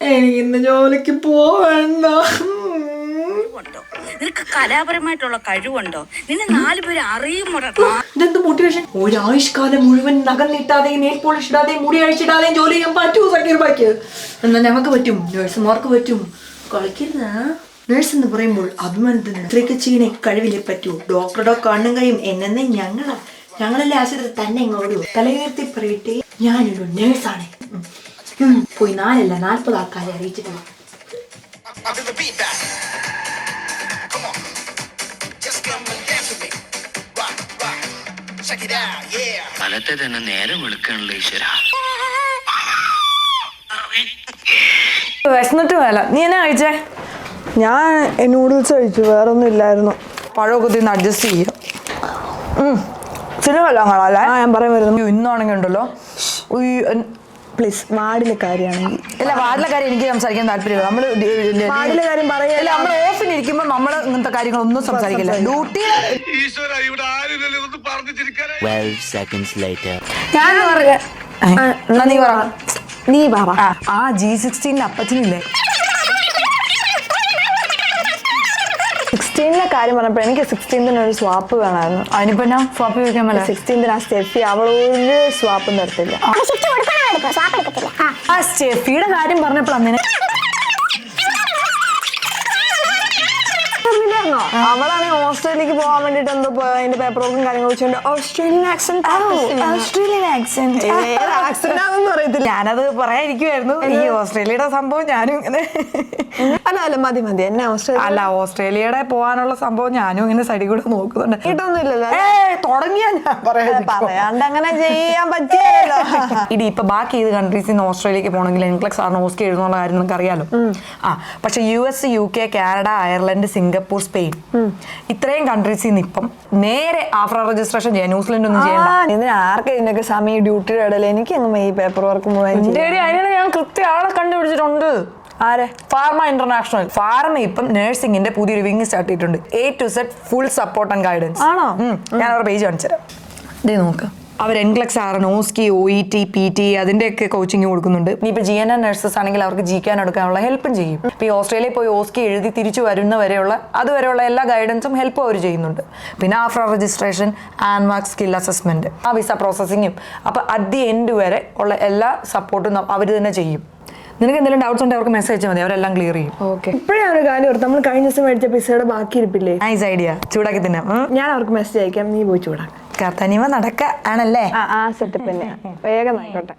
എനിക്ക് ഇന്ന് ജോലിക്ക് പോവണ്ട. നിനക്ക് കലാപരമായിട്ടുള്ള കഴിവുണ്ടോ? നിന്നെ 4 പേര് അറിയുമോ? ഇതെന്ത് മോട്ടിവേഷൻ? ഒരാഴ്ചക്കാലം മുഴുവൻ നഖം നീട്ടാതെയും നെയിൽ പോളിഷ് ഇടാതെയും മുടി അഴിച്ചിടാതെയും ജോലി ചെയ്യാൻ പറ്റൂ സക്കീർ ബാക്ക്? എന്നാൽ ഞങ്ങൾക്ക് പറ്റും, നഴ്സുമാർക്ക് പറ്റും. കളിക്കുന്ന നഴ്സ് എന്ന് പറയുമ്പോൾ അഭിമാനത്തിന് ഇത്രയൊക്കെ ചെയ്യണേ കഴിവില്ലേ പറ്റൂ. ഡോക്ടറുടെ കണ്ണും കൈയും എന്നെ ഞങ്ങളല്ലേ ആശുപത്രി തന്നെ ഇങ്ങോട്ടു തലയുയർത്തി പറയട്ടെ, ഞാനൊരു നേഴ്സാണ്. പോയി 4 അല്ല 40 ആൾക്കാരെ അറിയിച്ചിട്ടുണ്ട്. കാലത്തെ തന്നെ നേരം വിളിക്കാനുള്ള ഈശ്വര. വിശന്നിട്ട് വേല. നീ എന്നാ കഴിച്ചേ? ഞാൻ നൂഡിൽസ് കഴിച്ചു, വേറൊന്നും ഇല്ലായിരുന്നു. പഴമൊക്കെ തിന്ന് അഡ്ജസ്റ്റ് ചെയ്യാം. സിനിമ എല്ലാം കാണാല്ലേ? ഞാൻ പറയാൻ വരുന്നു. ഇന്നാണെങ്കിൽ ഉണ്ടല്ലോ, പ്ലീസ് വാർഡിലെ കാര്യമാണെങ്കിൽ. ഇല്ല, വാർഡിലെ കാര്യം എനിക്ക് സംസാരിക്കാൻ താല്പര്യമില്ല. നമ്മള് വാർഡിലെ കാര്യം പറയല്ല. നമ്മൾ ഓഫിനിരിക്കുമ്പോൾ നമ്മൾ ഇങ്ങനത്തെ കാര്യങ്ങളൊന്നും സംസാരിക്കില്ല. ഡ്യൂട്ടി നീ പറ. ആ G16 അപ്പച്ചനില്ലേ, 16ന്റെ കാര്യം പറഞ്ഞപ്പോൾ എനിക്ക് 16ന് ഒരു സ്വാപ്പ് വേണമായിരുന്നു. അതിനിപ്പോ ഞാൻ സ്വാപ്പ് ചോദിക്കാൻ പറ്റില്ല. 16ന് ആ സ്റ്റെഫി അവളൊരു സ്വാപ്പും തരത്തില്ല. ആ സ്റ്റെഫിയുടെ കാര്യം പറഞ്ഞപ്പോൾ അങ്ങനെ അവളാണെങ്കിൽ ഓസ്ട്രേലിയക്ക് പോകാൻ വേണ്ടിട്ട് എന്തോ അതിന്റെ പേപ്പർ വർക്കും കാര്യങ്ങളും വെച്ചുകൊണ്ട് ഓസ്ട്രേലിയൻ ആക്സെന്റ് അറിയത്തില്ല. ഞാനത് പറയാതിരിക്കുവായിരുന്നു. ഈ ഓസ്ട്രേലിയയുടെ സംഭവം ഞാനും ഇങ്ങനെ അല്ല മതി എന്നെ ഓസ്ട്രേലിയ അല്ല, ഓസ്ട്രേലിയയുടെ പോകാനുള്ള സംഭവം ഞാനും ഇങ്ങനെ സൈഡിൽ കൂടെ നോക്കുന്നുണ്ട്. കേട്ടൊന്നുമില്ലല്ലോ. തുടങ്ങിയാ ഞാൻ പറയാണ്ട് അങ്ങനെ ചെയ്യാൻ പറ്റിയല്ലോ. ഇടി ഇപ്പൊ ബാക്കി ഏത് കൺട്രീസിൽ നിന്ന് ഓസ്ട്രേലിയക്ക് പോകണമെങ്കിൽ എൻക്ലക്സ് ആണ് ഓസ്കി എഴുതുന്നുള്ള കാര്യം നിങ്ങൾക്ക് അറിയാലോ. പക്ഷെ US, UK, Canada, Ireland, Singapore, Spain ഇത്രയും കൺട്രീസിൽ നിന്ന് ഇപ്പം നേരെ ആഫ്റ്റർ രജിസ്ട്രേഷൻ ചെയ്യാം. ന്യൂസിലൻഡ് ഒന്നും ചെയ്യണ്ട. ഇതിന് ആർക്കും ഇതിനൊക്കെ സമയം ഡ്യൂട്ടിയുടെ ഇടയിൽ എനിക്ക് ഈ പേപ്പർ വർക്ക് മുഴുവൻ അതിനാണ് ഞാൻ കൃത്യ ആളെ കണ്ടുപിടിച്ചിട്ടുണ്ട്. ആരെ? Pharma international. ഫാർമ ഇപ്പം നഴ്സിംഗിന്റെ പുതിയൊരു വിങ് സ്റ്റാർട്ട് ചെയ്തിട്ടുണ്ട്. A to Z full support and guidance. ആണോ? ഞാൻ അവരുടെ പേജ് കാണിച്ചുതരാം. ഇതേ നോക്ക്. അവർ എൻക്ലക്സ് ആറാണ്, ഓസ്കി, OET, PT അതിൻ്റെയൊക്കെ കോച്ചിങ് കൊടുക്കുന്നുണ്ട്. ഇനിയിപ്പോൾ GNR നഴ്സസ് ആണെങ്കിൽ അവർക്ക് GCAN എടുക്കാനുള്ള ഹെൽപ്പും ചെയ്യും. ഇപ്പോൾ ഈ ഓസ്ട്രേലിയയിൽ പോയി ഓസ്കി എഴുതി തിരിച്ചു വരുന്നവരെയുള്ള അതുവരെയുള്ള എല്ലാ ഗൈഡൻസും ഹെൽപ്പും അവർ ചെയ്യുന്നുണ്ട്. പിന്നെ ആഫ്റ്റർ രജിസ്ട്രേഷൻ, ആൻമാർക്ക് സ്കിൽ അസസ്മെന്റ്, ആ വിസ പ്രോസസ്സിങ്ങും. അപ്പോൾ അറ്റ് ദി എൻഡ് വരെ ഉള്ള എല്ലാ സപ്പോർട്ടും അവർ തന്നെ ചെയ്യും. നിനക്ക് എന്തെങ്കിലും ഡൗട്ട്സ് ഉണ്ടെങ്കിൽ അവർക്ക് മെസ്സേജ് മതി, അവരെല്ലാം ക്ലിയർ ചെയ്യും. ഓക്കെ. ഇപ്പോഴേ ഒരു കാര്യം ഓർത്ത്, നമ്മൾ കഴിഞ്ഞ ദിവസം മേടിച്ച പിസയുടെ ബാക്കി ഇരിപ്പില്ലേ? Nice idea. ചൂടാക്കി തിന്നാം. ഞാൻ അവർക്ക് മെസ്സേജ് അയക്കാം, നീ പോയി ചൂടാക്കാം. തനിമ നടക്ക ആണല്ലേ? ആ സെറ്റപ്പ് തന്നെ വേഗം ആയിക്കോട്ടെ.